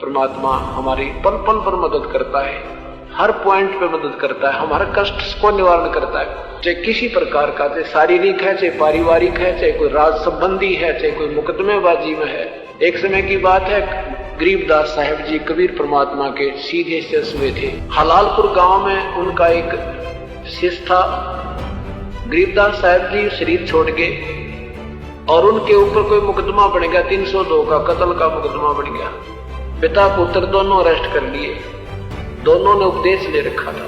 परमात्मा हमारी पल पल पर मदद करता है, हर पॉइंट पे मदद करता है, हमारा कष्ट को निवारण करता है, चाहे किसी प्रकार का, चाहे शारीरिक है, चाहे पारिवारिक है, चाहे कोई राज संबंधी है, चाहे कोई मुकदमेबाजी में है। एक समय की बात है, गरीबदास साहब जी कबीर परमात्मा के सीधे शिष्य हुए थे। हलालपुर गांव में उनका एक शिष्य था। गरीबदास साहब जी शरीर छोड़ गए और उनके ऊपर कोई मुकदमा बन गया, 302 का कत्ल का मुकदमा बन गया। पिता पुत्र दोनों अरेस्ट कर लिए, दोनों ने उपदेश ले रखा था।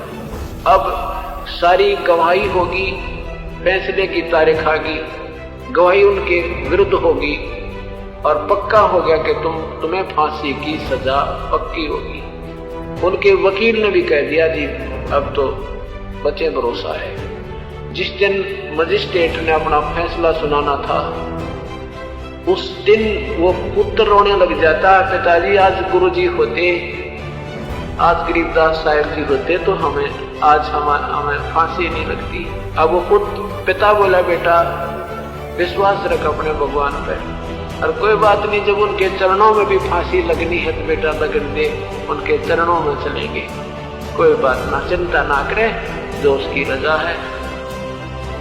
अब सारी गवाही होगी, फैसले की तारीख आ गई, गवाही उनके विरुद्ध होगी और पक्का हो गया कि तुम्हें फांसी की सजा पक्की होगी। उनके वकील ने भी कह दिया जी अब तो बचे भरोसा है। जिस दिन मजिस्ट्रेट ने अपना फैसला सुनाना था, उस दिन वो पुत्र रोने लग जाता, पिताजी आज गुरुजी होते, आज गरीबदास साहब जी होते तो हमें आज हमें फांसी नहीं लगती। अब वो पिता बोला बेटा विश्वास रख अपने भगवान पर, और कोई बात नहीं, जब उनके चरणों में भी फांसी लगनी है तो बेटा लगन दे, उनके चरणों में चलेंगे, कोई बात ना, चिंता ना करे, जो उसकी रजा है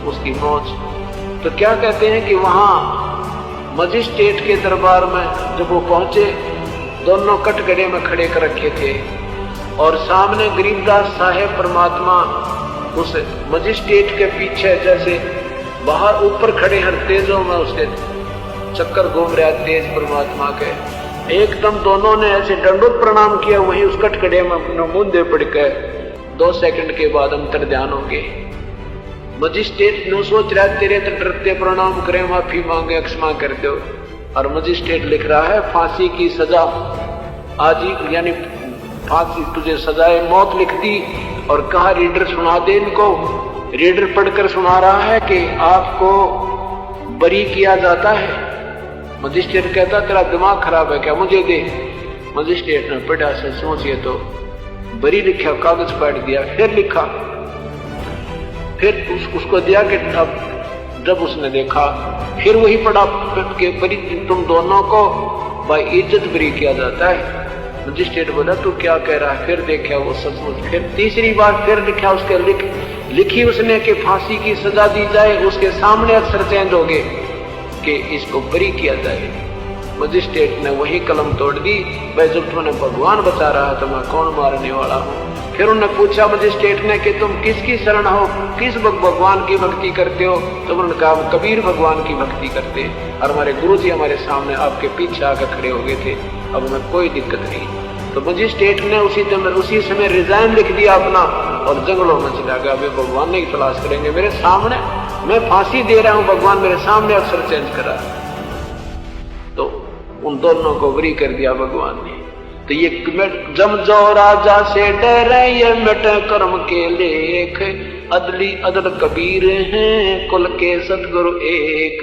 उसकी मौज। तो क्या कहते हैं कि वहां मजिस्ट्रेट के दरबार में जब वो पहुंचे, दोनों कटघरे में खड़े कर रखे थे और सामने गरीबदास साहेब परमात्मा उस मजिस्ट्रेट के पीछे जैसे बाहर ऊपर खड़े हर तेजों में उसके चक्कर घूम रहा तेज परमात्मा के। एकदम दोनों ने ऐसे दंडोत प्रणाम किया, वहीं उस कटघरे में मुंदे पड़ गए। 2 सेकंड के बाद अंतर ध्यान होंगे। मजिस्ट्रेट ने सोच रहा है तेरे तो डरते प्रणाम करे, माफी मांगे, क्षमा कर दो, और मजिस्ट्रेट लिख रहा है फांसी की सजा आज ही, यानी फांसी तुझे सजाए मौत लिख दी। और कहा रीडर सुना दे इनको। रीडर पढ़कर सुना रहा है कि आपको बरी किया जाता है। मजिस्ट्रेट कहता तेरा दिमाग खराब है क्या, मुझे दे। मजिस्ट्रेट ने पढ़ा से सोचिए तो बरी लिखा, कागज पाट दिया, फिर लिखा, फिर उसको दिया कि अब जब उसने देखा फिर वही पढ़ा कि बरी तुम दोनों को भाई इज्जत बरी किया जाता है। मजिस्ट्रेट बोला तू क्या कह रहा है, फिर देखा वो सचमुच, फिर तीसरी बार फिर लिखा, उसके लिखी उसने कि फांसी की सजा दी जाए, उसके सामने अक्षर चेंज हो गए कि इसको बरी किया जाए। मजिस्ट्रेट ने वही कलम तोड़ दी, भाई जब तुमने भगवान बचा रहा है तो मैं कौन मारने वाला हूँ। फिर उन्होंने पूछा मजिस्ट्रेट ने कि तुम किसकी शरण हो, किस भगवान की भक्ति करते हो। तो उन्होंने कहा कबीर भगवान की भक्ति करते हैं, और हमारे गुरुजी हमारे सामने आपके पीछे आकर खड़े हो गए थे, अब हमें कोई दिक्कत नहीं। तो मजिस्ट्रेट ने उसी समय रिजाइन लिख दिया अपना और जंगलों में चला गया। वे भगवान ने तलाश करेंगे, मेरे सामने मैं फांसी दे रहा हूँ, भगवान मेरे सामने अक्षर चेंज करा। तो उन दोनों को बरी कर दिया भगवान ने। तो ये जम जो राजा से डरे ये मिटे कर्म के लेख, अदली अदल कबीर हैं कुल के सदगुरु एक।